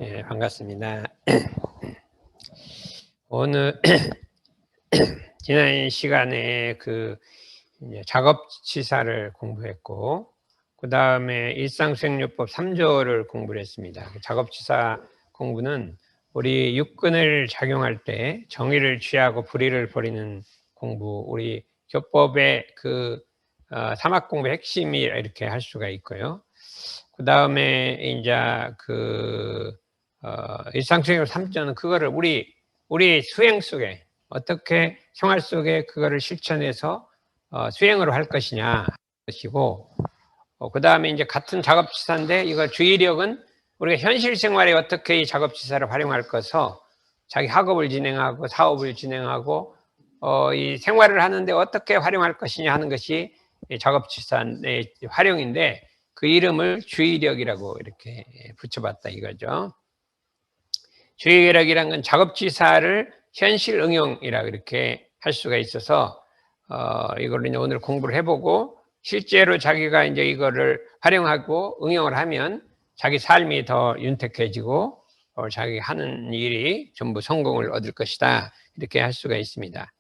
예, 반갑습니다. 오늘 지난 시간에 이제 작업치사를 공부했고, 그 다음에 일상수행요법 3조를 공부를 했습니다. 작업치사 공부는 우리 육근을 작용할 때 정의를 취하고 불의를 버리는 공부, 우리 교법의 사막 공부의 핵심이 이렇게 할 수가 있고요. 그 다음에 이제 일상수행요법 3조는 그거를 우리 수행 속에 어떻게 생활 속에 그거를 실천해서 수행으로 할 것이냐 것이고, 그 다음에 이제 같은 작업치사인데 이거 주의력은 우리가 현실 생활에 어떻게 이 작업치사를 활용할 것서 자기 학업을 진행하고 사업을 진행하고 이 생활을 하는데 어떻게 활용할 것이냐 하는 것이 작업치사의 활용인데, 그 이름을 주의력이라고 이렇게 붙여봤다 이거죠. 주의력이란 건 작업치사를 현실 응용이라고 이렇게 할 수가 있어서 이걸 이제 오늘 공부를 해보고 실제로 자기가 이제 이거를 활용하고 응용을 하면 자기 삶이 더 윤택해지고 자기 하는 일이 전부 성공을 얻을 것이다, 이렇게 할 수가 있습니다.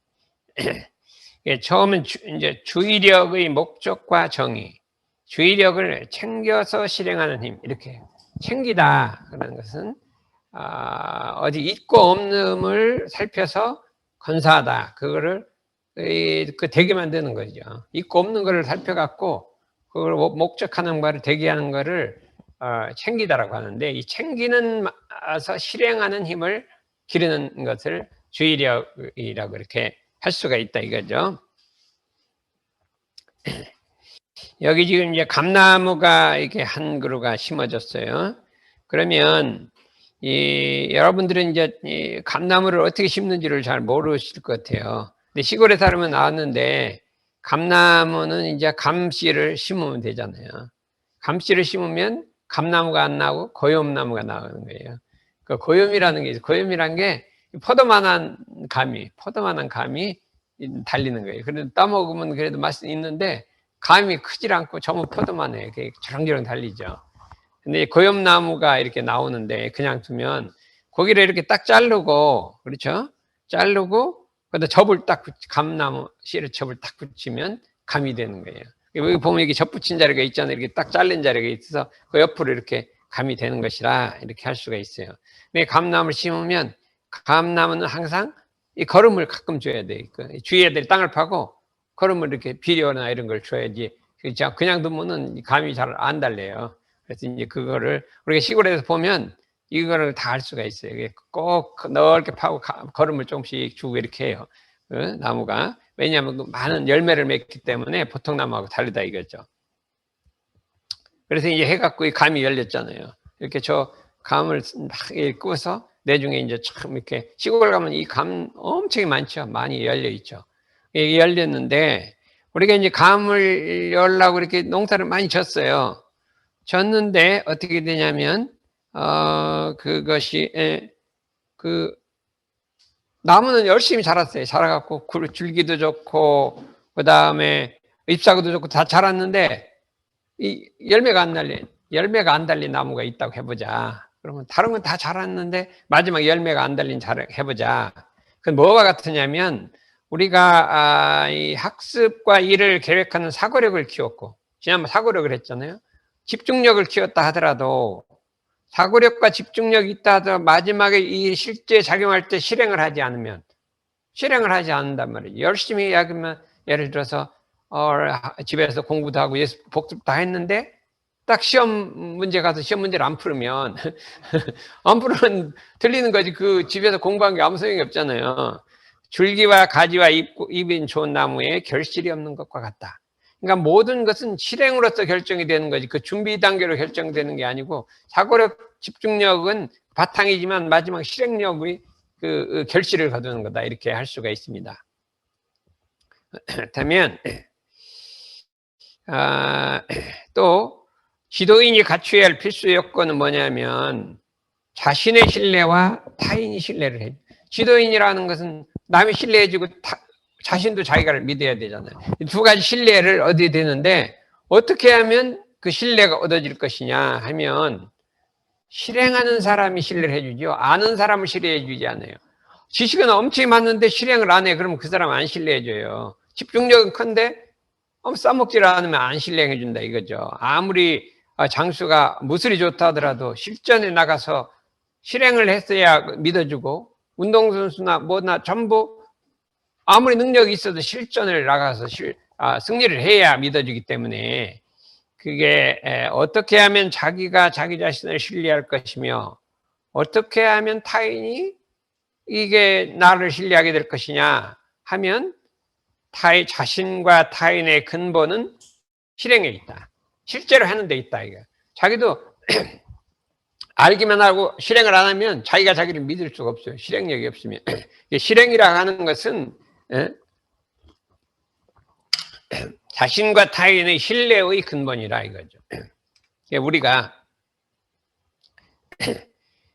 처음은 이제 주의력의 목적과 정의, 주의력을 챙겨서 실행하는 힘, 이렇게 챙기다 그러는 것은 어디 있고 없음을 살펴서 건사하다, 그거를 되게 만드는 거죠. 있고 없는 거를 살펴갖고 그걸 목적하는 바를 대기하는 거를 챙기다라고 하는데, 이 챙기는서 실행하는 힘을 기르는 것을 주의력이라고 이렇게 할 수가 있다 이거죠. 여기 지금 이제 감나무가 이렇게 한 그루가 심어졌어요. 그러면 여러분들은 이제 이 감나무를 어떻게 심는지를 잘 모르실 것 같아요. 근데 시골에 살면 나왔는데, 감나무는 이제 감씨를 심으면 되잖아요. 감씨를 심으면 감나무가 안 나오고 고염나무가 나오는 거예요. 그 고염이라는 게 있어요. 고염이란 게 포도만한 감이 달리는 거예요. 그래도 따먹으면 그래도 맛이 있는데 감이 크질 않고 전부 포도만 해요. 저렁저렁 달리죠. 근데 고염나무가 이렇게 나오는데 그냥 두면 고기를 이렇게 딱 자르고, 그렇죠? 자르고 거기다 감나무 씨를 접을 딱 붙이면 감이 되는 거예요. 여기 보면 이렇게 접 붙인 자리가 있잖아요. 이렇게 딱 자른 자리가 있어서 그 옆으로 이렇게 감이 되는 것이라 이렇게 할 수가 있어요. 근데 감나무를 심으면 감나무는 항상 이 거름을 가끔 줘야 돼. 주위에 땅을 파고 거름을 이렇게 비료나 이런 걸 줘야지. 그냥 두면은 감이 잘 안 달래요. 그래서 이제 그거를 우리가 시골에서 보면 이거를 다 할 수가 있어요. 꼭 넓게 파고 거름을 조금씩 주고 이렇게 해요. 나무가. 왜냐하면 많은 열매를 맺기 때문에 보통 나무하고 다르다 이거죠. 그래서 이제 해갖고 이 감이 열렸잖아요. 이렇게 저 감을 막 끄어서 내중에 이제 참 이렇게 시골 가면 이 감 엄청 많죠. 많이 열려 있죠. 이게 열렸는데 우리가 이제 감을 열라고 이렇게 농사를 많이 졌어요. 졌는데 어떻게 되냐면 그것이 나무는 열심히 자랐어요. 자라갖고 줄기도 좋고 그 다음에 잎사귀도 좋고 다 자랐는데 이 열매가 안 달린 나무가 있다고 해보자. 그러면 다른 건 다 자랐는데 마지막 열매가 안 달린 해보자. 그 뭐가 같으냐면 우리가 이 학습과 일을 계획하는 사고력을 키웠고, 지난번 사고력을 했잖아요. 집중력을 키웠다 하더라도 사고력과 집중력이 있다 하더라도 마지막에 이 실제 작용할 때 실행을 하지 않는단 말이에요. 열심히 하면 예를 들어서 집에서 공부도 하고 복습도 다 했는데 딱 시험 문제 가서 시험 문제를 안 풀으면 틀리는 거지. 그 집에서 공부한 게 아무 소용이 없잖아요. 줄기와 가지와 잎인 좋은 나무에 결실이 없는 것과 같다. 그러니까 모든 것은 실행으로서 결정이 되는 거지, 그 준비 단계로 결정되는 게 아니고, 사고력, 집중력은 바탕이지만 마지막 실행력의 그 결실을 거두는 거다, 이렇게 할 수가 있습니다. 그렇다면 또 지도인이 갖춰야 할 필수 요건은 뭐냐면 자신의 신뢰와 타인의 신뢰를 해요. 지도인이라는 것은 남이 신뢰해주고 자신도 자기가 믿어야 되잖아요. 두 가지 신뢰를 얻어야 되는데 어떻게 하면 그 신뢰가 얻어질 것이냐 하면 실행하는 사람이 신뢰를 해주죠. 아는 사람을 신뢰해주지 않아요. 지식은 엄청 많은데 실행을 안 해. 그러면 그 사람 안 신뢰해줘요. 집중력은 큰데 써먹질 않으면 안 신뢰해준다 이거죠. 아무리 장수가 무술이 좋다 하더라도 실전에 나가서 실행을 했어야 믿어주고, 운동선수나 뭐나 전부 아무리 능력이 있어도 실전을 나가서 승리를 해야 믿어주기 때문에, 그게 어떻게 하면 자기가 자기 자신을 신뢰할 것이며 어떻게 하면 타인이 이게 나를 신뢰하게 될 것이냐 하면, 자신과 타인의 근본은 실행에 있다. 실제로 하는 데 있다. 이거. 자기도 알기만 하고 실행을 안 하면 자기가 자기를 믿을 수가 없어요. 실행력이 없으면. 실행이라 하는 것은 자신과 타인의 신뢰의 근본이라 이거죠. 우리가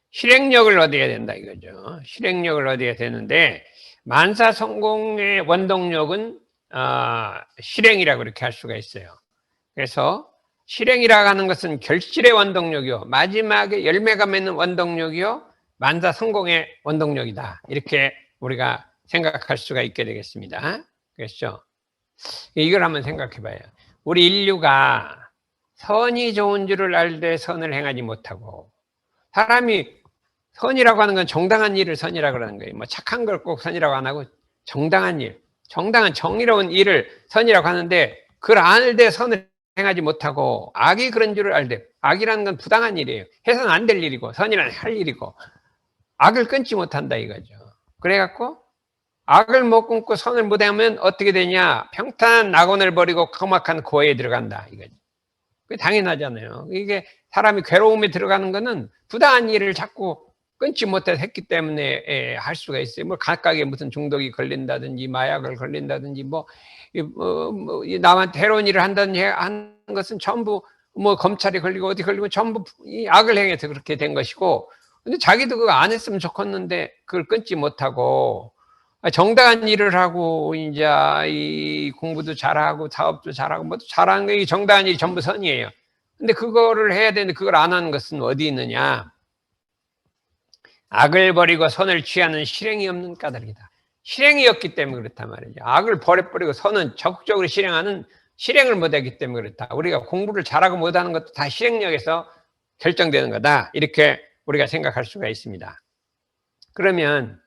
실행력을 얻어야 된다 이거죠. 실행력을 얻어야 되는데, 만사 성공의 원동력은 실행이라고 그렇게 할 수가 있어요. 그래서 실행이라고 하는 것은 결실의 원동력이요, 마지막에 열매가 맺는 원동력이요, 만사 성공의 원동력이다. 이렇게 우리가 생각할 수가 있게 되겠습니다. 그렇죠? 이걸 한번 생각해 봐요. 우리 인류가 선이 좋은 줄을 알되 선을 행하지 못하고, 사람이 선이라고 하는 건 정당한 일을 선이라고 하는 거예요. 뭐 착한 걸 꼭 선이라고 안 하고 정당한 일, 정당한 정의로운 일을 선이라고 하는데, 그걸 알되 선을 행하지 못하고 악이 그런 줄을 알되, 악이라는 건 부당한 일이에요. 해서는 안 될 일이고 선이라는 할 일이고, 악을 끊지 못한다 이거죠. 그래갖고 악을 못 끊고 선을 못 하면 어떻게 되냐? 평탄한 낙원을 버리고 험악한 고해에 들어간다 이거죠. 그게 당연하잖아요. 이게 사람이 괴로움에 들어가는 거는 부당한 일을 자꾸 끊지 못해서 했기 때문에 할 수가 있어요. 뭐 각각의 무슨 중독이 걸린다든지 마약을 걸린다든지 남한테 해로운 일을 한다든지 하는 것은 전부 뭐 검찰이 걸리고 어디 걸리고 전부 이 악을 행해서 그렇게 된 것이고, 근데 자기도 그거 안 했으면 좋겠는데 그걸 끊지 못하고 정당한 일을 하고 이제 이 공부도 잘하고 사업도 잘하고 뭐도 잘하는 게 정당한 일이 전부 선이에요. 근데 그거를 해야 되는데 그걸 안 하는 것은 어디 있느냐? 악을 버리고 선을 취하는 실행이 없는 까닭이다. 실행이 없기 때문에 그렇단 말이죠. 악을 버려버리고 선은 적극적으로 실행하는 실행을 못하기 때문에 그렇다. 우리가 공부를 잘하고 못하는 것도 다 실행력에서 결정되는 거다. 이렇게 우리가 생각할 수가 있습니다. 그러면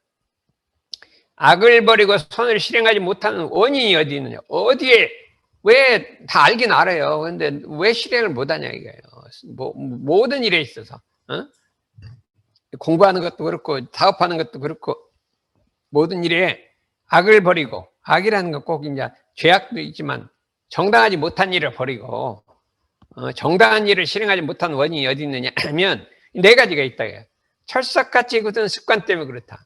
악을 버리고 선을 실행하지 못하는 원인이 어디 있느냐? 어디에, 왜 다 알긴 알아요. 근데 왜 실행을 못하냐 이거예요. 모든 일에 있어서. 공부하는 것도 그렇고 사업하는 것도 그렇고 모든 일에 악을 버리고, 악이라는 건 꼭 이제 죄악도 있지만 정당하지 못한 일을 버리고 정당한 일을 실행하지 못한 원인이 어디 있느냐 하면 네 가지가 있다. 철석같이 굳은 습관 때문에 그렇다.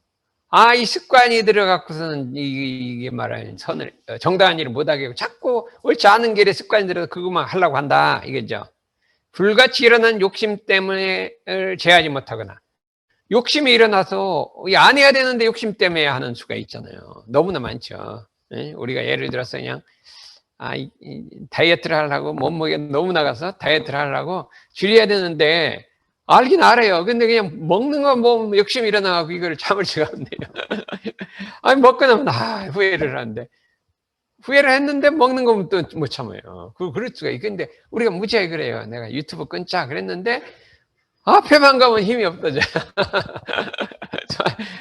이 습관이 들어갖고서는 이게 말하는 선을 정당한 일을 못하게 하고 자꾸 옳지 않은 길에 습관이 들어서 그것만 하려고 한다 이거죠. 불같이 일어난 욕심 때문에 제하지 못하거나, 욕심이 일어나서 안 해야 되는데 욕심 때문에 하는 수가 있잖아요. 너무나 많죠. 우리가 예를 들어서 그냥 다이어트를 하려고 몸무게 너무 나가서 다이어트를 하려고 줄여야 되는데 알긴 알아요. 근데 그냥 먹는 거 뭐 욕심이 일어나고 이걸 참을 수가 없네요. 먹고 나면 후회를 하는데, 후회를 했는데 먹는 거면 또 못 참아요. 그럴 수가 있고. 근데 우리가 무지하게 그래요. 내가 유튜브 끊자 그랬는데 앞에만 가면 힘이 없어져.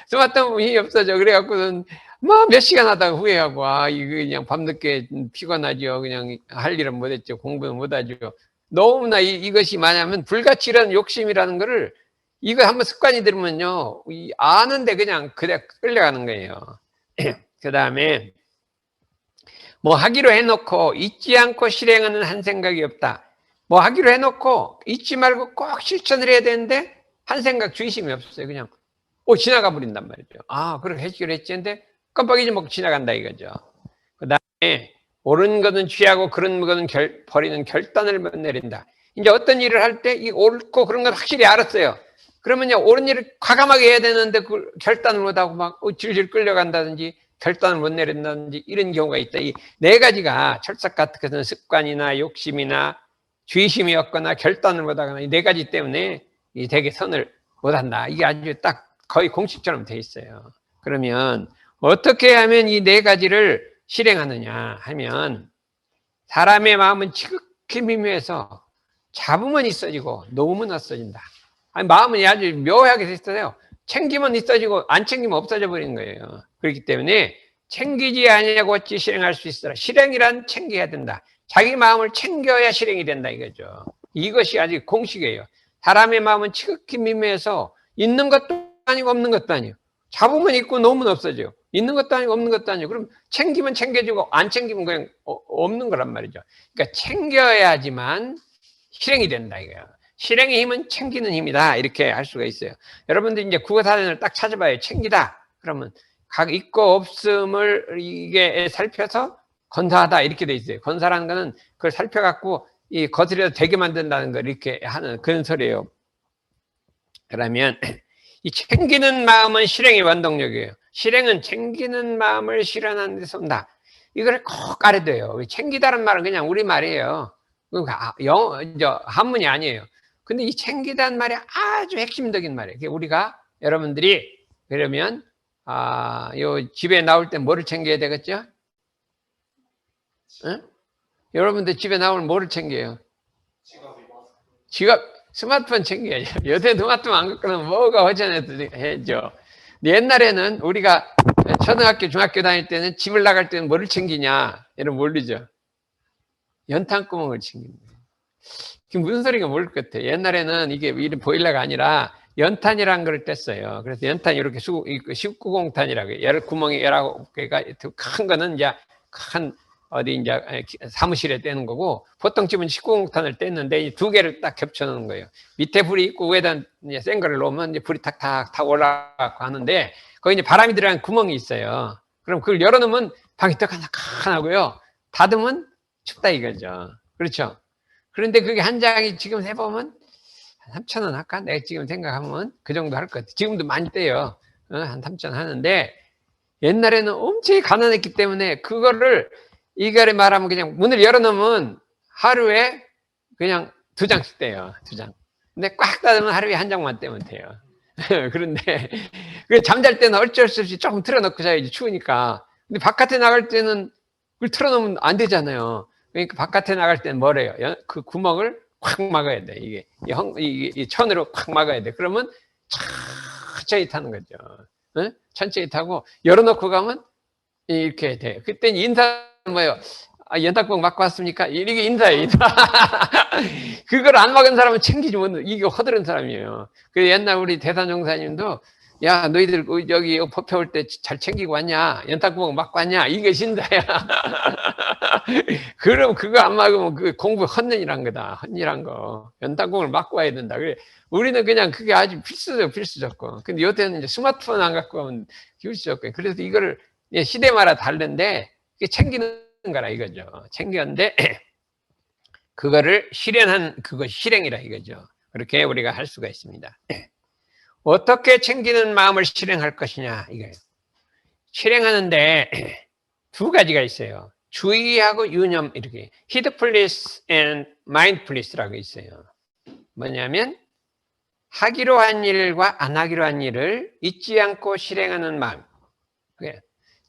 스마트폰 힘이 없어져. 그래갖고는 뭐 몇 시간 하다가 후회하고, 이거 그냥 밤늦게 피곤하죠. 그냥 할 일은 못했죠. 공부는 못하죠. 너무나 이것이 뭐냐면 불같이 일어나는 욕심이라는 거를, 이거 한번 습관이 들면요, 아는데 그냥 그대 끌려가는 거예요. 그 다음에 뭐 하기로 해놓고 잊지 않고 실행하는 한 생각이 없다. 뭐 하기로 해놓고 잊지 말고 꼭 실천을 해야 되는데 한 생각 주의심이 없어요. 그냥 지나가 버린단 말이죠. 그렇게 해주기로 했지. 근데 깜빡 잊어먹고 지나간다 이거죠. 그 다음에 옳은 것은 취하고 그런 것은 버리는 결단을 못 내린다. 이제 어떤 일을 할 때 이 옳고 그런 건 확실히 알았어요. 그러면요, 옳은 일을 과감하게 해야 되는데 그 결단을 못하고 막 질질 끌려간다든지 결단을 못 내린다든지 이런 경우가 있다. 이 네 가지가 철석 같은 것은 습관이나 욕심이나 주의심이 없거나 결단을 못하거나 이 네 가지 때문에 되게 선을 못한다. 이게 아주 딱 거의 공식처럼 돼 있어요. 그러면 어떻게 하면 이 네 가지를 실행하느냐 하면 사람의 마음은 지극히 미묘해서 잡으면 있어지고 놓으면 없어진다. 아니, 마음은 아주 묘하게 돼 있어요. 챙기면 있어지고 안 챙기면 없어져 버리는 거예요. 그렇기 때문에 챙기지 아니하고 어찌 실행할 수 있어라. 실행이란 챙겨야 된다. 자기 마음을 챙겨야 실행이 된다 이거죠. 이것이 아직 공식이에요. 사람의 마음은 지극히 미묘해서 있는 것도 아니고 없는 것도 아니에요. 잡으면 있고 놓으면 없어져요. 있는 것도 아니고 없는 것도 아니고 그럼 챙기면 챙겨지고 안 챙기면 그냥 없는 거란 말이죠. 그러니까 챙겨야지만 실행이 된다 이거야. 실행의 힘은 챙기는 힘이다 이렇게 할 수가 있어요. 여러분들 이제 국어사전을 딱 찾아봐요. 챙기다 그러면 각 있고 없음을 이게 살펴서 건사하다 이렇게 돼 있어요. 건사라는 거는 그걸 살펴갖고 이 거슬려서 되게 만든다는 걸 이렇게 하는 그런 소리예요. 그러면 이 챙기는 마음은 실행의 원동력이에요. 실행은 챙기는 마음을 실현하는 데서 온다. 이걸 꼭 알아둬요. 챙기다는 말은 그냥 우리 말이에요. 한문이 아니에요. 근데 이 챙기다는 말이 아주 핵심적인 말이에요. 우리가 여러분들이 그러면 요 집에 나올 때 뭐를 챙겨야 되겠죠? 응? 여러분들 집에 나오면 뭐를 챙겨요? 지갑, 스마트폰 챙겨야죠. 요새 스마트폰 안 갖고 나면 뭐가 허전해져. 옛날에는 우리가 초등학교, 중학교 다닐 때는 집을 나갈 때는 뭐를 챙기냐? 여러분 모르죠? 연탄구멍을 챙깁니다. 지금 무슨 소리가 모를 것 같아요. 옛날에는 이게 이런 보일러가 아니라 연탄이라는 걸 뗐어요. 그래서 연탄이 이렇게 19공탄이라고 열 구멍이 19개가 큰 거는 이제 큰 어디 이제 사무실에 떼는 거고 보통 집은 19공탄을 뗐는데 두 개를 딱 겹쳐 놓는 거예요. 밑에 불이 있고 위에다 이제 센 거를 놓으면 이제 불이 탁탁탁 올라가고 하는데 거기 이제 바람이 들어가는 구멍이 있어요. 그럼 그걸 열어놓으면 방이 뜨끈뜨끈하고요. 닫으면 춥다 이거죠. 그렇죠? 그런데 그게 한 장이 지금 해보면 3,000원 할까? 내가 지금 생각하면 그 정도 할 것 같아. 지금도 많이 떼요. 한 3,000원 하는데 옛날에는 엄청 가난했기 때문에 그거를 이거를 말하면 그냥 문을 열어놓으면 하루에 그냥 2장씩 떼요. 2장. 근데 꽉 닫으면 하루에 1장만 떼면 돼요. 그런데 잠잘 때는 어쩔 수 없이 조금 틀어놓고 자야지 추우니까. 근데 바깥에 나갈 때는 그걸 틀어놓으면 안 되잖아요. 그러니까 바깥에 나갈 때는 뭐래요? 그 구멍을 확 막아야 돼. 이게 천으로 확 막아야 돼. 그러면 천천히 타는 거죠. 네? 천천히 타고 열어놓고 가면 이렇게 돼. 그때 인사 뭐예요? 연탄구멍 막고 왔습니까? 이게 인사예요. 인사. 그걸 안 막은 사람은 챙기지 못해. 이게 허드른 사람이에요. 그 옛날 우리 대산종사님도 야 너희들 여기 법회 올 때 잘 챙기고 왔냐? 연탄구멍 막고 왔냐? 이게 신사야. 그럼 그거 안 막으면 그 공부 헛년이란 거다. 헛일한 거. 연탄구멍을 막고 와야 된다. 그래 우리는 그냥 그게 아주 필수적고. 근데 요새는 이제 스마트폰 안 갖고 가면 필수적고. 그래서 이거를 시대마다 다른데 이게 챙기는 거라 이거죠. 챙겼는데 그거를 실현한 그것이 실행이라 이거죠. 그렇게 우리가 할 수가 있습니다. 어떻게 챙기는 마음을 실행할 것이냐 이거예요. 실행하는데 두 가지가 있어요. 주의하고 유념 이렇게 heedfulness and mindfulness라고 있어요. 뭐냐면 하기로 한 일과 안 하기로 한 일을 잊지 않고 실행하는 마음.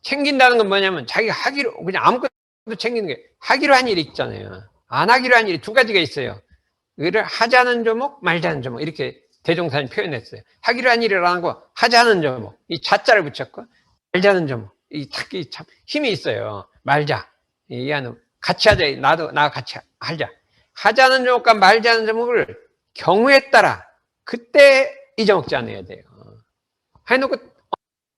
챙긴다는 건 뭐냐면 자기가 하기로 그냥 아무것도 챙기는 게 하기로 한 일이 있잖아요. 안 하기로 한 일이 두 가지가 있어요. 이거를 하자는 조목 말자는 조목 이렇게 대종사님 표현했어요. 하기로 한 일이라는 거 하자는 조목 이 자자를 붙였고 말자는 조목 이 참 힘이 있어요. 말자 이 안에 같이 하자 나 같이 하자 하자는 조목과 말자는 조목을 경우에 따라 그때 잊어먹지 않아야 돼요. 해놓고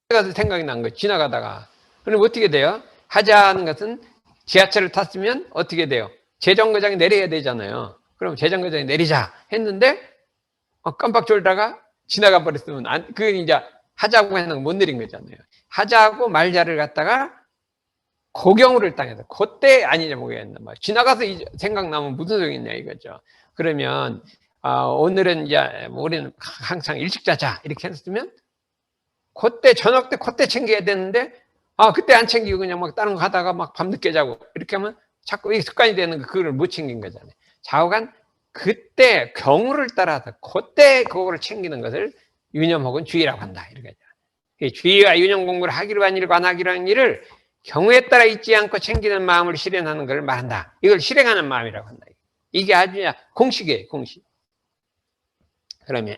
가서 생각이 난 거예요. 지나가다가 그럼 어떻게 돼요? 하자는 것은 지하철을 탔으면 어떻게 돼요? 재정거장에 내려야 되잖아요. 그럼 재정거장에 내리자 했는데 깜빡 졸다가 지나가 버렸으면 그게 이제 하자고 해놓은 거 못 내린 거잖아요. 하자고 말자를 갖다가 고경우를 당해서 그때 안 잊어먹어야 된다. 지나가서 생각나면 무슨 소용이 있냐 이거죠. 그러면 오늘은 이제 우리는 항상 일찍 자자 이렇게 했으면 그때 저녁 때 그때 챙겨야 되는데 그때 안 챙기고 그냥 막 다른 거 하다가 막 밤늦게 자고 이렇게 하면 자꾸 이게 습관이 되는 거 그걸 못 챙긴 거잖아요. 좌우간 그때 경우를 따라서 그때 그거를 챙기는 것을 유념 혹은 주의라고 한다. 이렇게. 주의와 유념 공부를 하기로 한 일과 안 하기로 한 일을 경우에 따라 잊지 않고 챙기는 마음을 실현하는 것을 말한다. 이걸 실행하는 마음이라고 한다. 이게 아주 공식이에요, 공식. 그러면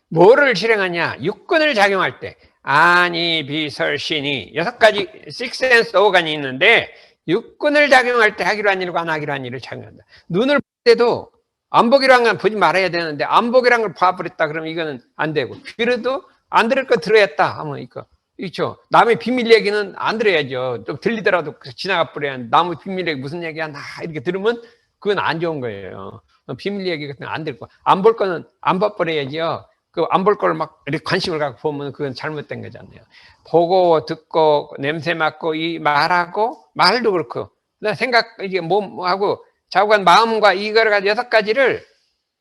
뭐를 실행하냐? 육근을 작용할 때 아니, 비설, 신이 6가지 식센스 오간이 있는데 육근을 작용할 때 하기로 한 일과 안 하기로 한 일을 작용한다. 눈을 볼 때도 안 보기로 한 건 보지 말아야 되는데 안 보기로 한 걸 봐버렸다 그러면 이거는 안 되고, 귀로도 안 들을 거 들어야겠다 하면 이거 그렇죠. 남의 비밀 얘기는 안 들어야죠. 좀 들리더라도 지나가 버려야. 남의 비밀 얘기 무슨 얘기야 나 이렇게 들으면 그건 안 좋은 거예요. 비밀 얘기 같은 거 안 들고, 안 볼 거는 안 봐버려야죠. 그 안 볼 걸 막 이렇게 관심을 갖고 보면 그건 잘못된 거잖아요. 보고 듣고 냄새 맡고 이 말하고 말도 그렇고 생각 이게 몸하고 자고간 마음과 이거를 가지고 6가지를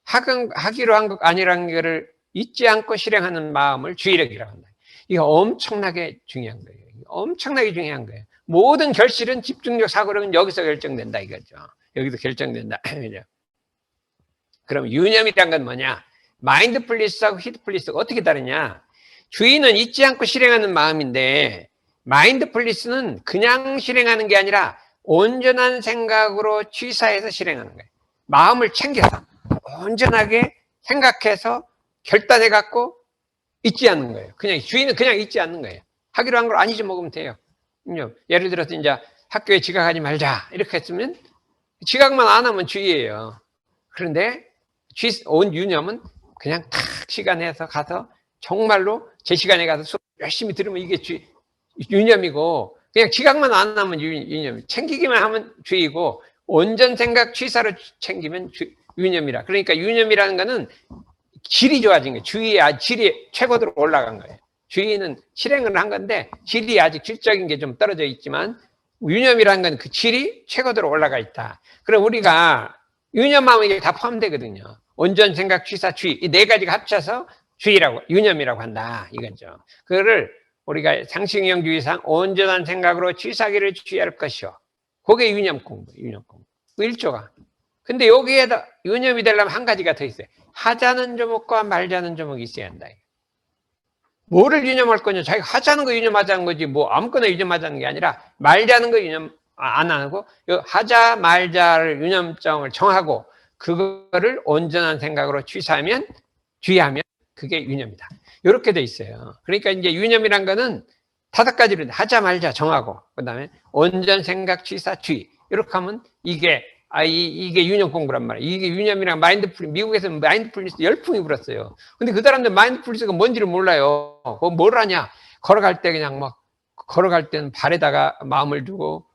하기로 한 것 아니라는 거를 잊지 않고 실행하는 마음을 주의력이라고 한다. 이거 엄청나게 중요한 거예요. 엄청나게 중요한 거예요. 모든 결실은 집중력 사고력은 여기서 결정된다 이거죠. 여기서 결정된다. 그럼 유념이란 건 뭐냐? 마인드풀리스하고 히드풀리스가 어떻게 다르냐? 주의는 잊지 않고 실행하는 마음인데 마인드풀리스는 그냥 실행하는 게 아니라 온전한 생각으로 취사해서 실행하는 거예요. 마음을 챙겨서 온전하게 생각해서 결단해 갖고 잊지 않는 거예요. 그냥 주의는 그냥 잊지 않는 거예요. 하기로 한 걸 안 잊어먹으면 돼요. 예를 들어서 이제 학교에 지각하지 말자 이렇게 했으면 지각만 안 하면 주의예요. 그런데 온 유념은 그냥 탁 시간에서 가서 정말로 제 시간에 가서 수업 열심히 들으면 이게 유념이고, 그냥 지각만 안 하면 유념, 챙기기만 하면 주의고, 온전 생각 취사로 챙기면 유념이라. 그러니까 유념이라는 거는 질이 좋아진 거예요. 주의의 질이 최고로 올라간 거예요. 주의는 실행을 한 건데 질이 아직 질적인 게 좀 떨어져 있지만 유념이라는 건 그 질이 최고로 올라가 있다. 그럼 우리가 유념하면 이게 다 포함되거든요. 온전 생각 취사 주의 이 4가지가 합쳐서 주의라고 유념이라고 한다 이거죠. 그거를 우리가 상식형주의상 온전한 생각으로 취사기를 주의할 것이요. 그게 유념 공부, 유념 공부. 그 1조가. 근데 여기에다 유념이 되려면 한 가지가 더 있어요. 하자는 조목과 말자는 조목이 있어야 한다. 뭐를 유념할 거냐? 자기가 하자는 거 유념하자는 거지 뭐 아무거나 유념하자는 게 아니라 말자는 거 유념 안 하고 하자 말자를 유념점을 정하고 그거를 온전한 생각으로 취사하면 주의하면 그게 유념이다. 이렇게 돼 있어요. 그러니까 이제 유념이란 거는 5가지로 하자 말자 정하고 그다음에 온전 생각 취사 주의 이렇게 하면 이게 유념 공부란 말이에요. 이게 유념이랑 마인드풀리스, 미국에서는 마인드풀리스 열풍이 불었어요. 근데 그 사람들 마인드풀리스가 뭔지를 몰라요. 그거 뭘 하냐? 걸어갈 때 그냥 막 걸어갈 때는 발에다가 마음을 두고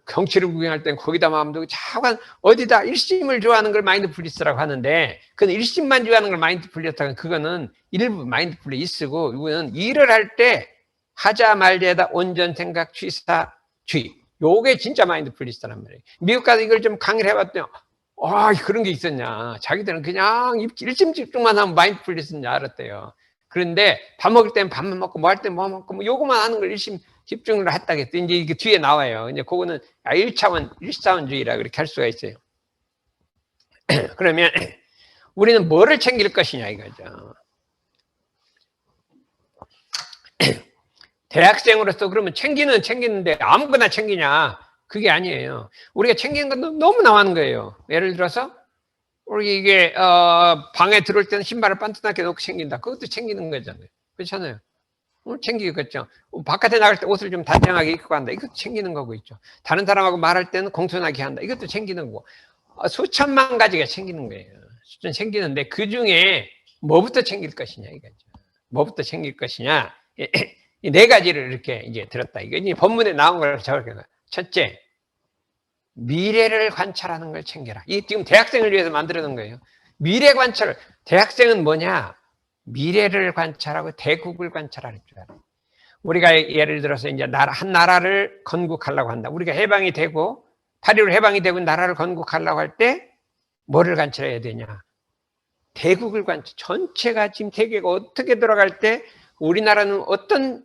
경치를 구경할 때는 거기다 마음 두고 자관 어디다 일심을 좋아하는 걸 마인드풀리스라고 하는데 그건 일심만 좋아하는 걸 마인드풀리스라고 그거는 일부 마인드풀리스고 이거는 일을 할 때 하자 말자에다 온전 생각 취사 주의 요게 진짜 마인드풀리스란 말이에요. 미국 가서 이걸 좀 강의를 해봤더니 그런 게 있었냐. 자기들은 그냥 일심 집중만 하면 마인드풀리스인 줄 알았대요. 그런데 밥 먹을 때는 밥만 먹고 뭐 할 때 뭐 먹고 뭐 요거만 하는 걸 일심 집중을 했다겠어. 이제 이게 뒤에 나와요. 이제 그거는 1차원주의라 그렇게 할 수가 있어요. 그러면 우리는 뭐를 챙길 것이냐 이거죠. 대학생으로서 그러면 챙기는데 아무거나 챙기냐? 그게 아니에요. 우리가 챙기는 건 너무 나가는 거예요. 예를 들어서 우리 이게 방에 들어올 때는 신발을 반듯하게 놓고 챙긴다. 그것도 챙기는 거잖아요. 그렇잖아요. 챙기겠죠. 바깥에 나갈 때 옷을 좀 단정하게 입고 간다. 이것도 챙기는 거고 있죠. 다른 사람하고 말할 때는 공손하게 한다. 이것도 챙기는 거고. 수천만 가지가 챙기는 거예요. 수천 챙기는데 그 중에 뭐부터 챙길 것이냐 이거죠. 뭐부터 챙길 것이냐. 이 4가지를 이렇게 이제 들었다. 이거 이제 본문에 나온 걸 적을게요. 첫째, 미래를 관찰하는 걸 챙겨라. 이 지금 대학생을 위해서 만들어 놓은 거예요. 미래 관찰. 대학생은 뭐냐? 미래를 관찰하고 대국을 관찰할 줄 알아요. 우리가 예를 들어서 이제 한 나라를 건국하려고 한다. 우리가 해방이 되고 8.15 해방이 되고 나라를 건국하려고 할 때 뭐를 관찰해야 되냐? 대국을 관찰. 전체가 지금 세계가 어떻게 돌아갈 때 우리나라는 어떤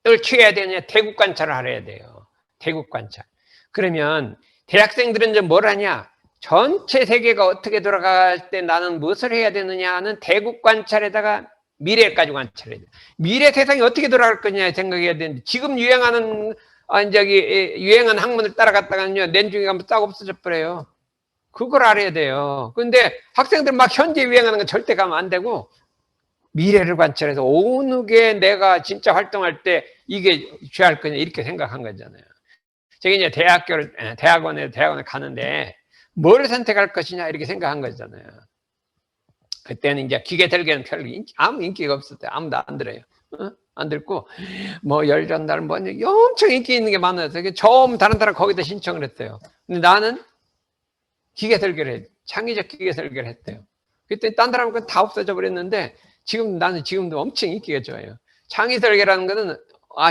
걸 취해야 되냐? 대국 관찰을 해야 돼요. 대국 관찰. 그러면 대학생들은 이제 뭘 하냐? 전체 세계가 어떻게 돌아갈 때 나는 무엇을 해야 되느냐는 대국 관찰에다가 미래까지 관찰해야 돼. 미래 세상이 어떻게 돌아갈 거냐 생각해야 되는데, 지금 유행하는 유행한 학문을 따라갔다가는요, 내중에 가면 딱 없어져 버려요. 그걸 알아야 돼요. 근데 학생들 막 현재 유행하는 건 절대 가면 안 되고, 미래를 관찰해서 어느 게 내가 진짜 활동할 때 이게 취할 거냐 이렇게 생각한 거잖아요. 제가 이제 대학원에 가는데 뭘 선택할 것이냐 이렇게 생각한 거잖아요. 그때는 이제 기계 설계는 별로 아무 인기가 없었대요. 아무도 안 들어요. 안 듣고 뭐 열 전달 뭐 엄청 인기 있는 게 많아서 처음 다른 사람 거기다 신청을 했어요. 근데 나는 기계 설계를 했, 창의적 기계 설계를 했대요. 그때 딴 사람은 다 없어져 버렸는데 나는 지금도 엄청 인기가 좋아요. 창의 설계라는 거는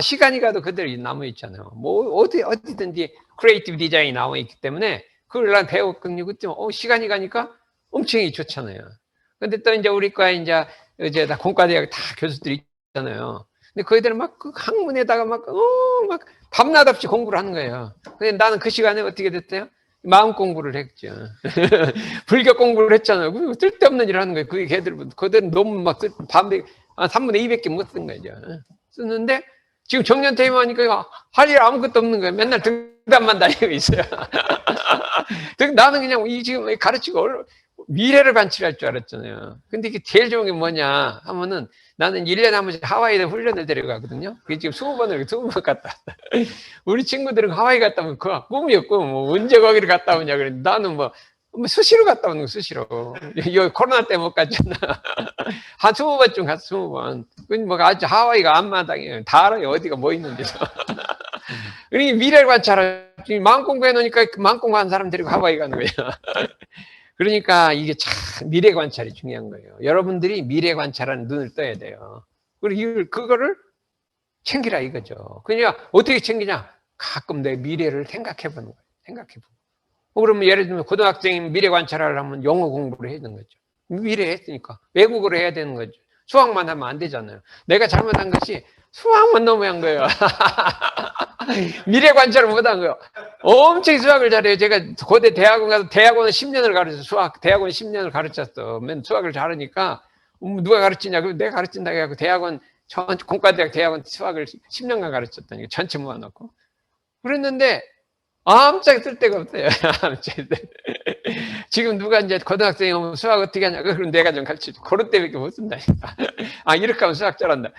시간이 가도 그대로 남아 있잖아요. 뭐 어디든지 크리에이티브 디자인이 나와 있기 때문에 그걸 난 배웠거든요. 그때 시간이 가니까 엄청 좋잖아요. 근데 또 이제 우리 과에 이제 다 공과대학 다 교수들이 있잖아요. 근데 그애들은 막 그 학문에다가 막 밤낮 없이 공부를 하는 거예요. 근데 나는 그 시간에 어떻게 됐대요? 마음 공부를 했죠. 불교 공부를 했잖아요. 쓸데없는 일 하는 거예요. 그들은 너무 막 밤에 3분의 2밖에 못 쓴 거죠. 쓰는데 지금 정년퇴임 하니까 할 일 아무것도 없는 거예요. 맨날 등단만 다니고 있어요. 나는 그냥 지금 가르치고 미래를 관찰할 줄 알았잖아요. 근데 이게 제일 좋은 게 뭐냐 하면은, 나는 1년에 한 번씩 하와이에 훈련을 데려가거든요. 그게 지금 20번 갔다 왔다. 우리 친구들은 하와이 갔다 오면 그거 꿈이었고, 뭐 언제 거기를 갔다 오냐 그랬는데, 나는 뭐 수시로 갔다 오는 거, 수시로. 이거 코로나 때문에 못 갔잖아. 한 20번쯤 갔어, 20번. 그건 뭐 아주 하와이가 앞마당이에요. 다 알아요, 어디가 뭐 있는지도. 그러니 미래를 관찰하지. 마음 공부해 놓으니까 마음 공부하는 사람 데리고 하와이 가는 거야. 그러니까 이게 참 미래 관찰이 중요한 거예요. 여러분들이 미래 관찰하는 눈을 떠야 돼요. 그리고 그거를 챙기라 이거죠. 그러니까 어떻게 챙기냐? 가끔 내 미래를 생각해 보는 거예요. 생각해 보고. 그러면 예를 들면 고등학생이 미래 관찰을 하면 영어 공부를 해야 되는 거죠. 미래 했으니까 외국어로 해야 되는 거죠. 수학만 하면 안 되잖아요. 내가 잘못한 것이 수학만 너무 한 거예요. 미래 관찰을 못한 거예요. 엄청 수학을 잘해요. 제가 고대 대학원 가서 대학원을 10년을 가르쳤어. 대학원 10년을 가르쳤어. 맨 수학을 잘하니까 누가 가르치냐? 그럼 내가 가르친다고 해갖고 대학원, 공과대학 대학원 수학을 10년간 가르쳤다니까. 전체 모아놓고. 그랬는데 아무짝에 쓸 데가 없어요. 지금 누가 이제 고등학생이 오면 수학 어떻게 하냐? 그럼 내가 좀 가르쳐줘. 그런 때밖에 못 쓴다니까. 이렇게 하면 수학 잘한다.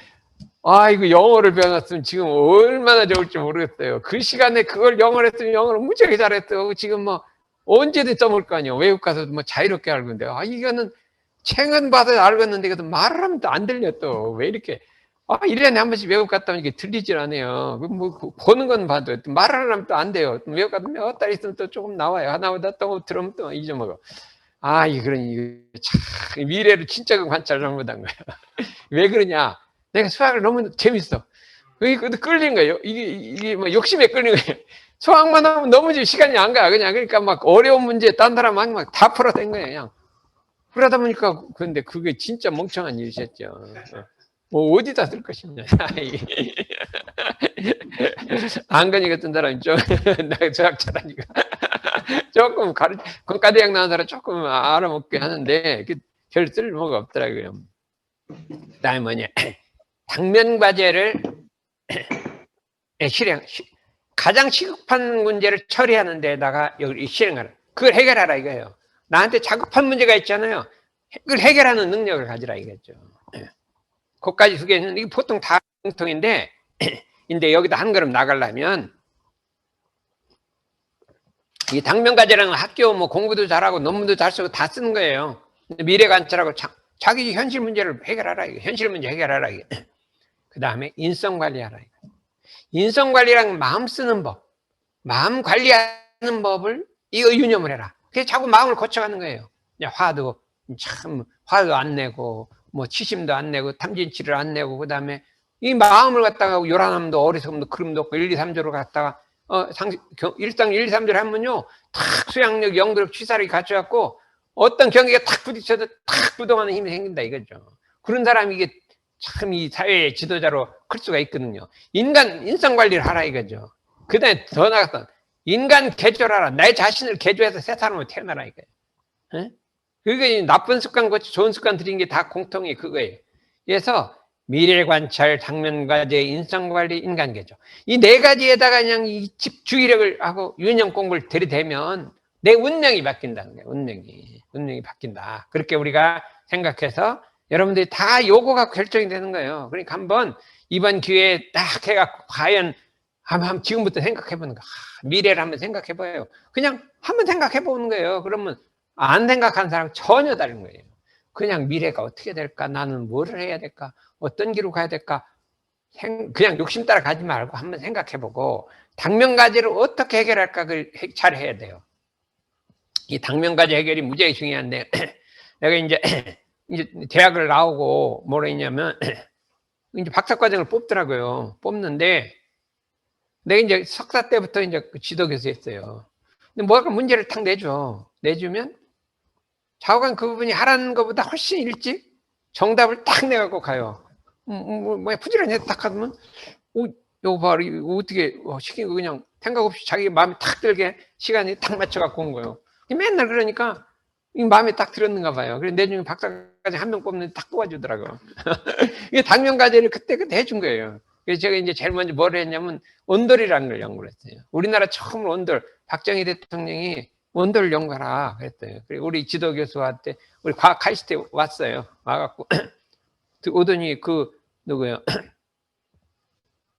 이거 영어를 배워놨으면 지금 얼마나 좋을지 모르겠어요. 그 시간에 그걸 영어를 했으면 영어를 무지하게 잘했어요. 지금 뭐 언제든 써볼 거 아니에요. 외국 가서 뭐 자유롭게 알건데. 이거는 책은 봐서 알겠는데 이것도 말을 하면 또 안 들려 또. 왜 이렇게 1년에 한 번씩 외국 갔다 오면 이게 들리질 않아요. 뭐 보는 건 봐도 말을 하면 또 안 돼요. 외국 가서 몇 달 있으면 또 조금 나와요. 하나보다 또 들으면 또 잊어먹어. 그러니 참 미래를 진짜 관찰을 못한 거야. 왜 그러냐? 내가 수학을 너무 재밌어. 그것도 끌린 거예요. 이게 뭐 욕심에 끌린 거예요. 수학만 하면 너무 시간이 안 가. 그러니까 막 어려운 문제 딴 사람 막 다 풀어댄 거예요. 그냥. 그러다 보니까, 근데 그게 진짜 멍청한 일이셨죠. 뭐 어디다 쓸 것이냐. 안건이 같은 사람이 내가 수학 잘하니까. 조금 공과대학 나온 사람 조금 알아먹게 하는데, 별 쓸모가 없더라고요. 그 다음에 뭐냐. 당면 과제를 가장 시급한 문제를 처리하는 데다가 여기 실행하라. 그걸 해결하라 이거예요. 나한테 자급한 문제가 있잖아요. 그걸 해결하는 능력을 가지라 이거죠. 그까지 두 개는 이게 보통 다 공통인데, 근데 여기다 한 걸음 나가려면 이 당면 과제라는 학교 뭐 공부도 잘하고 논문도 잘 쓰고 다 쓰는 거예요. 미래 관찰하고 자기 현실 문제를 해결하라 이거. 현실 문제 해결하라 이거. 그 다음에 인성 관리하라. 인성 관리랑 마음 쓰는 법, 마음 관리하는 법을 이거 유념을 해라. 그래서 자꾸 마음을 고쳐가는 거예요. 화도 안 내고, 뭐 치심도 안 내고, 탐진치를 안 내고, 그 다음에 이 마음을 갖다가 요란함도 어리석음도 그름도 없고 1, 2, 3조로 갖다가 일상 1, 2, 3조를 하면요, 탁 수양력, 영도력, 취사력이 갖춰갖고 어떤 경기가 탁 부딪혀도 탁 부동하는 힘이 생긴다 이거죠. 그런 사람이 이게 참 이 사회의 지도자로 클 수가 있거든요. 인성 관리를 하라 이거죠. 그 다음에 더 나가서 인간 개조하라. 내 자신을 개조해서 새 사람으로 태어나라 이거예요. 예? 그게 나쁜 습관 고치 좋은 습관 들인 게 다 공통이 그거예요. 그래서 미래 관찰, 당면 과제, 인성 관리, 인간 개조. 이 네 가지에다가 그냥 이 집주의력을 하고 유형 공부를 들이대면 내 운명이 바뀐다는 거예요. 운명이 바뀐다. 그렇게 우리가 생각해서 여러분들이 다 요거가 결정이 되는 거예요. 그러니까 한번 이번 기회에 딱 해갖고 과연 한번 지금부터 생각해보는 거. 미래를 한번 생각해봐요. 그냥 한번 생각해보는 거예요. 그러면 안 생각한 사람 전혀 다른 거예요. 그냥 미래가 어떻게 될까? 나는 뭐를 해야 될까? 어떤 길로 가야 될까? 그냥 욕심 따라 가지 말고 한번 생각해보고 당면과제를 어떻게 해결할까? 그걸 잘 해야 돼요. 이 당면과제 해결이 무지하게 중요한데 내가 이제 대학을 나오고 뭐라 했냐면 이제 박사과정을 뽑더라고요. 뽑는데 내가 이제 석사 때부터 이제 지도교수 했어요. 근데 뭐가 문제를 탁 내주면 좌우간 그 부분이 하라는 것보다 훨씬 일찍 정답을 딱 내갖고 가요. 뭐 부지런히 딱 하면 요거 봐, 이거 어떻게 시킨 거 그냥 생각 없이 자기 마음에 탁 들게 시간이 딱 맞춰갖고 온 거예요. 맨날 그러니까 마음에 딱 들었는가 봐요. 그래서 내중에 박사까지 한 명 뽑는데 딱 뽑아주더라고요. 이게 당면과제를 그때 해준 거예요. 그래서 제가 이제 제일 먼저 뭘 했냐면 원돌이라는 걸 연구를 했어요. 우리나라 처음으로 원돌, 박정희 대통령이 원돌을 연구하라 그랬어요. 그리고 우리 지도교수한테 우리 과학 카이스트에 왔어요. 와갖고 오더니 누구요?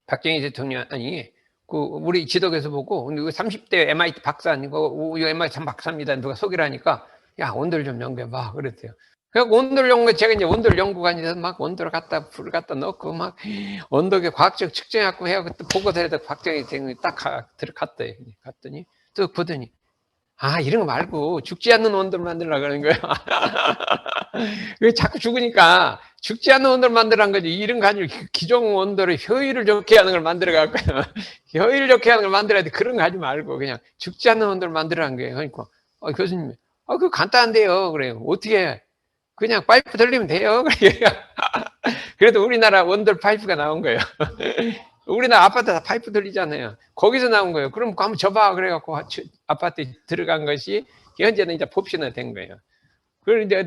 박정희 대통령이 우리 지도교수 보고 30대 MIT 박사 아니고 MIT 박사입니다. 누가 소개를 하니까 야 원돌 좀 연구해봐 그랬어요. 그래서 원돌 연구 제가 이제 원돌 연구관에서 막 원돌을 불을 갖다 넣고 막 원돌의 과학적 측정해갖고 해야 그때 보고서에다 박정희 대통령이 딱 들어갔더니 갔더니 또 보더니 이런 거 말고 죽지 않는 원돌 만들려고 그러는 거예요. 왜 자꾸 죽으니까 죽지 않는 원돌 만들라는 거지. 이런 거 아니고 기존 원돌의 효율을 좋게 하는 걸 만들어갖고 효율을 좋게 하는 걸 만들어야 돼. 그런 거 하지 말고 그냥 죽지 않는 원돌 만들라는 거예요. 그러니까 교수님 그거 간단한데요. 그래요. 어떻게 그냥 파이프 돌리면 돼요. 그래도 우리나라 원돌 파이프가 나온 거예요. 우리나라 아파트 다 파이프 돌리잖아요. 거기서 나온 거예요. 그럼 한번 줘봐. 그래갖고 아파트에 들어간 것이 현재는 이제 법신화 된 거예요. 그런데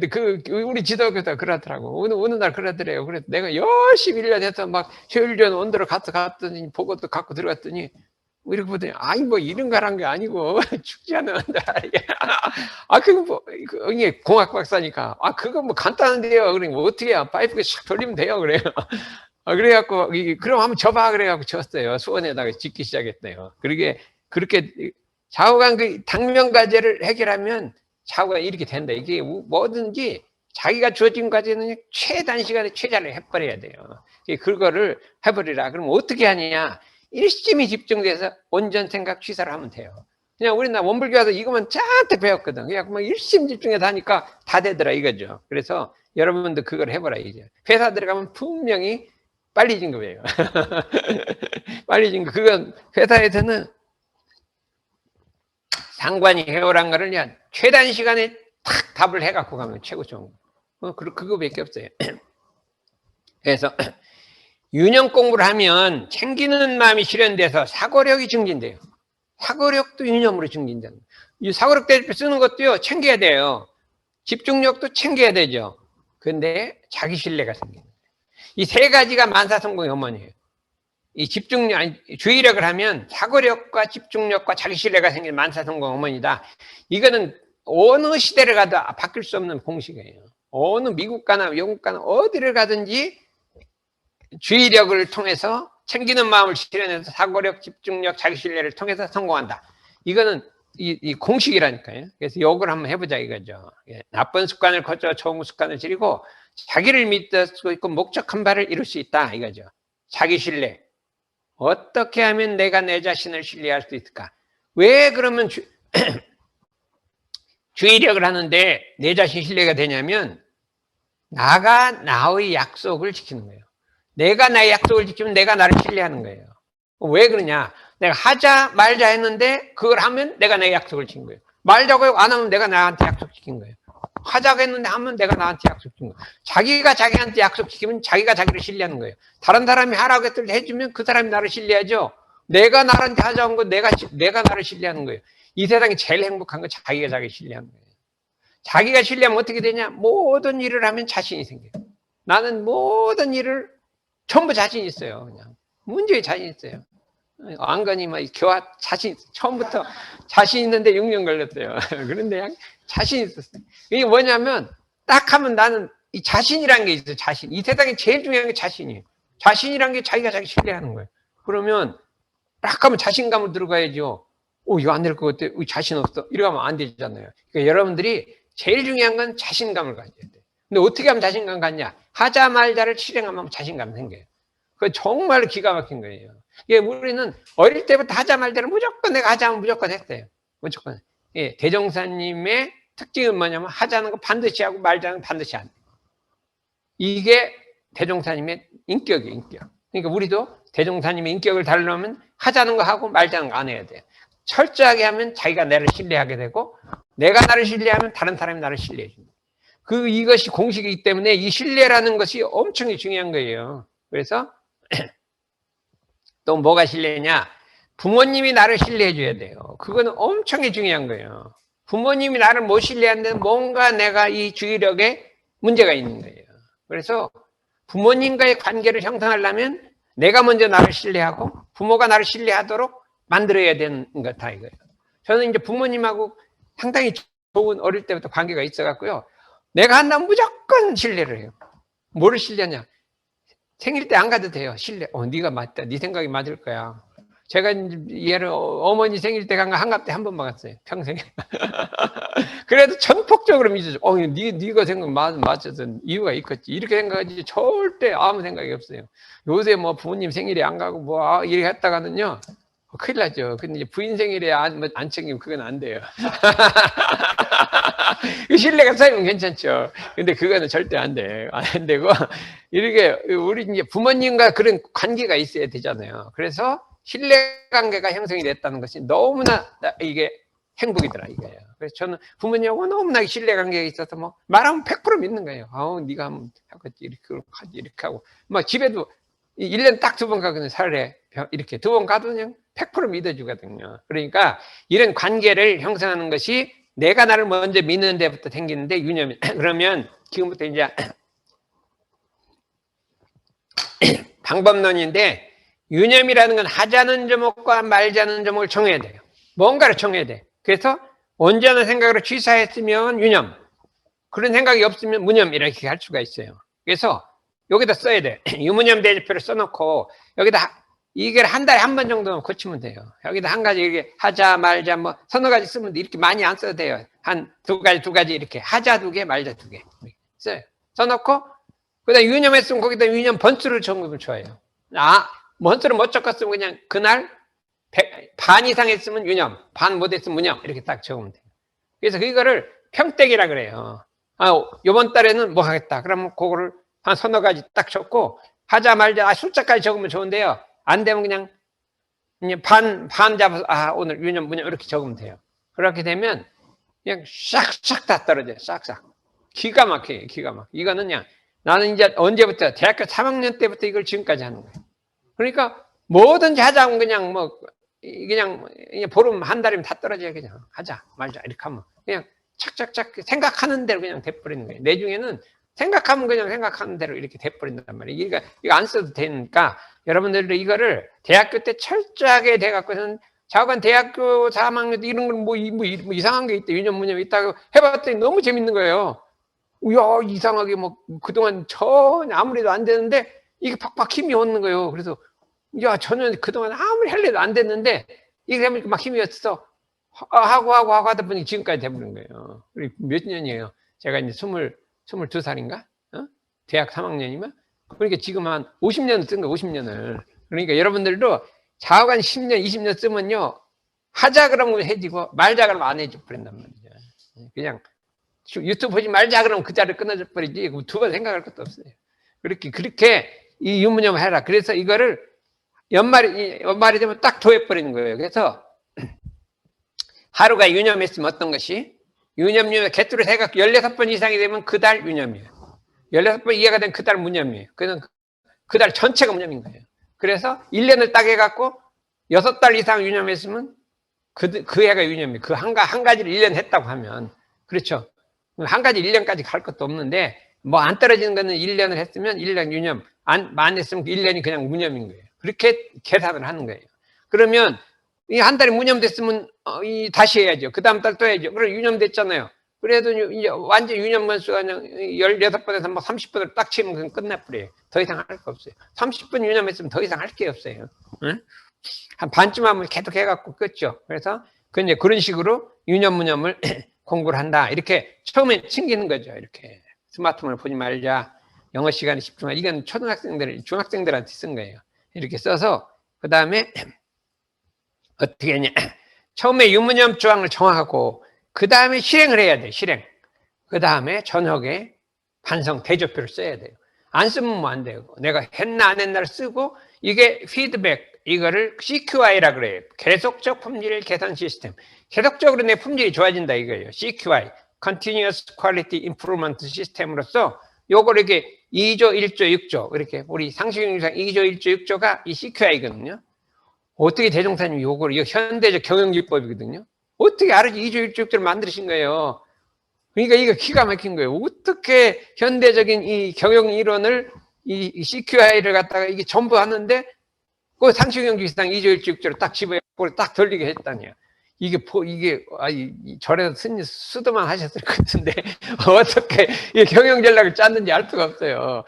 우리 지도교수가 그러더라고. 어느 날 그러더래요. 그래서 내가 열심히 1년 해서 막 효율전 원도로 갔더니 보고도 갖고 들어갔더니 이렇게 보더니 뭐 이런 거란 게 아니고 죽지 않는 원도 그거 이게 공학 박사니까 그거 뭐 간단한데요. 그러니까 어떻게 해야 파이프가 샥 돌리면 돼요. 그래요. 그래갖고 그럼 한번 줘봐. 그래갖고 줬어요. 수원에다가 짓기 시작했대요. 그렇게 좌우간 당면과제를 해결하면 좌우가 이렇게 된다. 이게 뭐든지 자기가 주어진 과제는 최단 시간에 최선을 해버려야 돼요. 그거를 해버리라. 그럼 어떻게 하느냐? 일심이 집중돼서 온전 생각 취사를 하면 돼요. 그냥 우리나라 원불교 와서 이것만 잔뜩 배웠거든. 그냥 막 일심 집중해서 하니까 다 되더라 이거죠. 그래서 여러분도 그걸 해보라 이제. 회사 들어가면 분명히 빨리 진급해요. 빨리 진급. 그건 회사에서는 상관이 해오란 거를 그냥 최단 시간에 탁 답을 해갖고 가면 최고 좋은 거. 그거밖에 없어요. 그래서 유형 공부를 하면 챙기는 마음이 실현돼서 사고력이 증진돼요. 사고력도 유념으로 증진된다. 이 사고력 대표 쓰는 것도요 챙겨야 돼요. 집중력도 챙겨야 되죠. 근데 자기 신뢰가 생기는 거예요. 이 세 가지가 만사성공의 어머니예요. 이 주의력을 하면 사고력과 집중력과 자기 신뢰가 생기는 만사성공 어머니다. 이거는 어느 시대를 가도 바뀔 수 없는 공식이에요. 어느 미국 가나 영국 가나 어디를 가든지 주의력을 통해서 챙기는 마음을 실현해서 사고력, 집중력, 자기 신뢰를 통해서 성공한다. 이거는 이 공식이라니까요. 그래서 요걸 한번 해보자 이거죠. 나쁜 습관을 거쳐 좋은 습관을 들이고 자기를 믿을 수 있고 목적한 바를 이룰 수 있다 이거죠. 자기 신뢰. 어떻게 하면 내가 내 자신을 신뢰할 수 있을까? 왜 그러면 주의력을 하는데 내 자신 신뢰가 되냐면 나가 나의 약속을 지키는 거예요. 내가 나의 약속을 지키면 내가 나를 신뢰하는 거예요. 왜 그러냐? 내가 하자 말자 했는데 그걸 하면 내가 내 약속을 지킨 거예요. 말자고 안 하면 내가 나한테 약속 지킨 거예요. 하자고 했는데 하면 내가 나한테 약속 지킨 거예요. 자기가 자기한테 약속 지키면 자기가 자기를 신뢰하는 거예요. 다른 사람이 하라고 했을 때 해주면 그 사람이 나를 신뢰하죠. 내가 나를 찾아온 거, 내가 나를 신뢰하는 거예요. 이 세상에 제일 행복한 건 자기가 자기 신뢰하는 거예요. 자기가 신뢰하면 어떻게 되냐? 모든 일을 하면 자신이 생겨요. 나는 모든 일을 전부 자신 있어요. 그냥 문제에 자신 있어요. 안건이 막 교화 자신, 처음부터 자신 있는데 6년 걸렸어요. 그런데 그냥 자신 있었어요. 이게 뭐냐면 딱 하면 나는 이 자신이라는 게 있어요. 자신. 이 세상에 제일 중요한 게 자신이에요. 자신이라는 게 자기가 자기 신뢰하는 거예요. 그러면 딱 하면 자신감으로 들어가야죠. 이거 안 될 것 같아. 자신 없어. 이러면 안 되잖아요. 그러니까 여러분들이 제일 중요한 건 자신감을 가져야 돼요. 근데 어떻게 하면 자신감 갖냐? 하자 말자를 실행하면 자신감 생겨요. 그거 정말 기가 막힌 거예요. 예, 우리는 어릴 때부터 하자 말자를 무조건 내가 하자면 무조건 했어요. 무조건. 예, 대종사님의 특징은 뭐냐면 하자는 거 반드시 하고 말자는 거 반드시 안 해요. 이게 대종사님의 인격이에요, 인격. 그러니까 우리도 대종사님의 인격을 달려면 하자는 거 하고 말자는 거 안 해야 돼요. 철저하게 하면 자기가 나를 신뢰하게 되고 내가 나를 신뢰하면 다른 사람이 나를 신뢰해 줍니다. 이것이 공식이기 때문에 이 신뢰라는 것이 엄청 중요한 거예요. 그래서 또 뭐가 신뢰냐? 부모님이 나를 신뢰해 줘야 돼요. 그거는 엄청 중요한 거예요. 부모님이 나를 못 신뢰하는데 뭔가 내가 이 주의력에 문제가 있는 거예요. 그래서 부모님과의 관계를 형성하려면 내가 먼저 나를 신뢰하고 부모가 나를 신뢰하도록 만들어야 되는 거다 이거예요. 저는 이제 부모님하고 상당히 좋은 어릴 때부터 관계가 있어갖고요. 내가 한다면 무조건 신뢰를 해요. 뭐를 신뢰하냐? 생일 때 안 가도 돼요. 신뢰. 네가 맞다. 네 생각이 맞을 거야. 제가 얘를 어머니 생일 때 한갑 때 한 번만 갔어요. 평생에. 그래도 전폭적으로 믿어줘. 네가 생각 맞춰서 이유가 있겠지. 이렇게 생각하지 절대 아무 생각이 없어요. 요새 뭐 부모님 생일에 안 가고 뭐 이렇게 했다가는요. 큰일 나죠. 근데 이제 부인 생일에 안 챙기면 그건 안 돼요. 신뢰가 쌓이면 괜찮죠. 근데 그거는 절대 안 돼. 안 되고, 이렇게, 우리 이제 부모님과 그런 관계가 있어야 되잖아요. 그래서 신뢰 관계가 형성이 됐다는 것이 너무나 이게 행복이더라, 이거예요. 그래서 저는 부모님하고 너무나 신뢰 관계가 있어서 뭐, 말하면 100% 믿는 거예요. 네가 한번 하겠지. 이렇게 하지, 이렇게 하고. 막 집에도 1년 딱 2번 가거든요, 살에. 이렇게 2번 가도 그냥 100% 믿어주거든요. 그러니까 이런 관계를 형성하는 것이 내가 나를 먼저 믿는 데부터 생기는데 유념이. 그러면 지금부터 이제 방법론인데 유념이라는 건 하자는 제목과 말자는 제목을 정해야 돼요. 뭔가를 정해야 돼. 그래서 언제나 생각으로 취사했으면 유념, 그런 생각이 없으면 무념 이렇게 할 수가 있어요. 그래서 여기다 써야 돼. 유무념 대조표를 써놓고 여기다 이걸 한 달에 한 번 정도만 고치면 돼요. 여기다 한 가지 이렇게 하자 말자 뭐 서너 가지 쓰면 돼. 이렇게 많이 안 써도 돼요. 한 두 가지 이렇게 하자 2개 말자 2개 써요. 써놓고 그다음 유념했으면 거기다 유념 번수를 적으면 좋아요. 번수를 못 적었으면 그냥 그날 반 이상 했으면 유념, 반 못했으면 무념 이렇게 딱 적으면 돼요. 그래서 그거를 평택이라 그래요. 요번 달에는 뭐 하겠다. 그러면 그거를 한 서너 가지 딱 적고 하자 말자 숫자까지 적으면 좋은데요. 안 되면 그냥 반 잡아서 오늘 유념 무념 이렇게 적으면 돼요. 그렇게 되면 그냥 싹싹 다 떨어져요. 싹싹. 기가 막혀요. 기가 막혀. 이거는 그냥 나는 이제 언제부터 대학교 3학년 때부터 이걸 지금까지 하는 거예요. 그러니까 뭐든지 하자면 그냥 보름 한 달이면 다 떨어져요. 그냥 하자 말자 이렇게 하면 그냥 착착착 생각하는 대로 그냥 돼버리는 거예요. 내 중에는 생각하면 그냥 생각하는 대로 이렇게 돼버린단 말이에요. 그러니까 이거 안 써도 되니까 여러분들도 이거를 대학교 때 철저하게 돼갖고서는 자관 대학교 3학년 때 이런 건 뭐 이상한 게 있다. 유념 무념 있다고 해봤더니 너무 재밌는 거예요. 야, 이상하게 뭐 그동안 전혀 아무래도 안 되는데 이게 팍팍 힘이 오는 거예요. 그래서 야, 전혀 그동안 아무리 할래도 안 됐는데 이게 되면 막 힘이 왔어. 하고 하다 보니 지금까지 돼버린 거예요. 몇 년이에요? 제가 이제 22살인가? 대학 3학년이면? 그러니까 지금 한 50년 쓴 거예요, 50년을. 그러니까 여러분들도 자관 10년, 20년 쓰면요. 하자 그러면 해지고 말자 그러면 안 해줘 버린단 말이죠. 그냥 유튜브 보지 말자 그러면 그 자리를 끊어져 버리지. 두 번 생각할 것도 없어요. 그렇게 이 유무념을 해라. 그래서 이거를 연말이 되면 딱 도해버리는 거예요. 그래서 하루가 유념했으면 어떤 것이? 유념, 개수를 해갖고 16번 이상이 되면 그 달 유념이에요. 16번 이해가 되면 그 달 무념이에요. 그냥 그 달 전체가 무념인 거예요. 그래서 1년을 딱 해갖고 6달 이상 유념했으면 그 해가 유념이 그 한 가지를 1년 했다고 하면 그렇죠. 한 가지 1년까지 갈 것도 없는데 뭐 안 떨어지는 거는 1년을 했으면 1년 유념 안 했으면 1년이 그냥 무념인 거예요. 그렇게 계산을 하는 거예요. 그러면 이 한 달이 무념됐으면 다시 해야죠. 그 다음 달 또 해야죠. 그럼 유념됐잖아요. 그래도 이제 완전 유념 건수가 그냥 16번에서 막 30번을 딱 치면 그냥 끝나버려요. 더 이상 할 거 없어요. 30번 유념했으면 더 이상 할 게 없어요. 응? 한 반쯤 하면 계속 해갖고 끝죠. 그래서 이제 그런 식으로 유념 무념을 공부를 한다. 이렇게 처음에 챙기는 거죠. 이렇게 스마트폰을 보지 말자. 영어 시간에 집중하자. 이건 중학생들한테 쓴 거예요. 이렇게 써서 그 다음에 어떻게 했냐. 처음에 유무념 조항을 정하고 그 다음에 실행을 해야 돼요. 실행. 그 다음에 저녁에 반성 대조표를 써야 돼요. 안 쓰면 뭐 안 돼요. 내가 했나 안 했나를 쓰고 이게 피드백 이거를 CQI라 그래요. 계속적 품질 개선 시스템. 계속적으로 내 품질이 좋아진다 이거예요. CQI Continuous Quality Improvement 시스템으로서 요걸 이렇게 2조, 1조, 6조 이렇게 우리 상식용상 2조, 1조, 6조가 이 CQI거든요. 어떻게 대종사님 요걸 이거 현대적 경영기법이거든요. 어떻게 알아지 2조, 1조, 6조를 만드신 거예요. 그러니까 이거 기가 막힌 거예요. 어떻게 현대적인 이 경영 이론을 이 CQI를 갖다가 이게 전부 하는데 그 상식용기상 2조, 1조, 6조를 딱 집어갖고 딱 돌리게 했다니요. 이게 절에서 수도만 하셨을 것 같은데 어떻게 이 경영 전략을 짰는지 알 수가 없어요.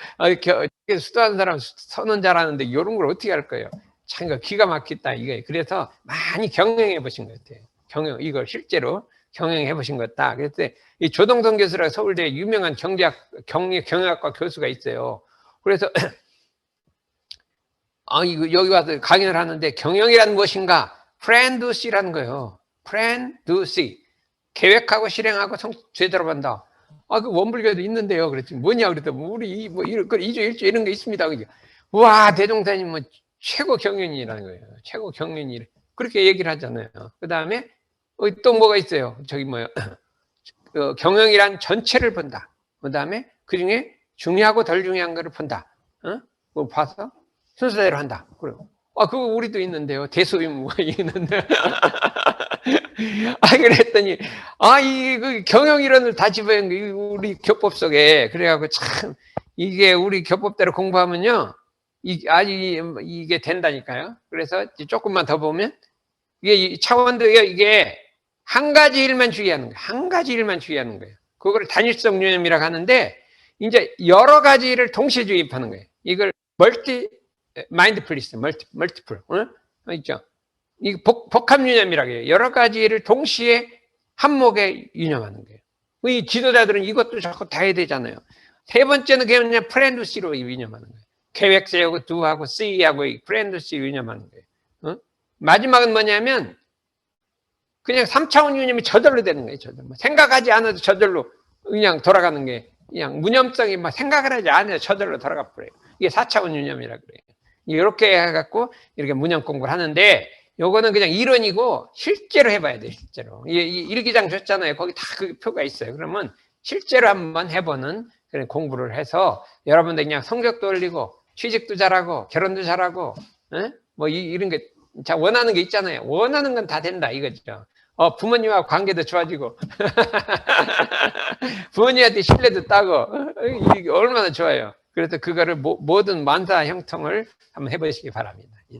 수도하는 사람 선언 잘하는데 이런 걸 어떻게 할 거예요? 참 기가 막히다 이게. 그래서 많이 경영해 보신 것 같아요. 이걸 실제로 경영해 보신 것 같다. 그래서 이 조동성 교수라고 서울대 유명한 경영학과 교수가 있어요. 그래서 여기 와서 강연을 하는데 경영이란 무엇인가? Plan, do, see라는 거예요. Plan, do, see. 계획하고 실행하고 제대로 한다. 그 원불교도 있는데요. 그랬더니 뭐냐? 그랬더니 우리 뭐 2조 1조 이런 게 있습니다. 와, 대종사님 뭐 최고 경영이라는 거예요. 최고 경영이 그렇게 얘기를 하잖아요. 그 다음에 또 뭐가 있어요? 경영이란 전체를 본다. 그 다음에 그 중에 중요하고 덜 중요한 거를 본다. 그거 봐서 순서대로 한다. 그래요. 그거 우리도 있는데요. 대소유무가 있는데. 그랬더니, 그 경영이론을 다 집어연 거, 우리 교법 속에. 그래갖고 참, 이게 우리 교법대로 공부하면요. 이게 된다니까요. 그래서 조금만 더 보면, 이게 차원도가 이게 한 가지 일만 주의하는 거예요. 한 가지 일만 주의하는 거예요. 그걸 단일성 유념이라고 하는데, 이제 여러 가지 일을 동시에 주입하는 거예요. 이걸 마인드풀리스, 멀티플, 있죠. 이 복합 유념이라고 해요. 여러 가지를 동시에 한목에 유념하는 거예요. 이 지도자들은 이것도 자꾸 다 해야 되잖아요. 세 번째는 그냥 프렌드 C로 유념하는 거예요. 계획 세우고 do하고 C하고 프렌드 C 유념하는 거예요. 마지막은 뭐냐면 그냥 3차원 유념이 저절로 되는 거예요. 저절로. 생각하지 않아도 저절로 그냥 돌아가는 게 그냥 무념성이 막 생각을 하지 않아도 저절로 돌아가 버려요. 이게 4차원 유념이라고 그래요. 이렇게 해갖고 이렇게 무념 공부를 하는데 요거는 그냥 이론이고 실제로 해봐야 돼요. 실제로. 일기장 줬잖아요. 거기 다 그 표가 있어요. 그러면 실제로 한번 해보는 그런 공부를 해서 여러분들 그냥 성적도 올리고 취직도 잘하고 결혼도 잘하고 뭐 이런 게 원하는 게 있잖아요. 원하는 건 다 된다 이거죠. 부모님하고 관계도 좋아지고 부모님한테 신뢰도 따고 이게 얼마나 좋아요. 그래서 그거를 모든 만사 형통을 한번 해보시기 바랍니다.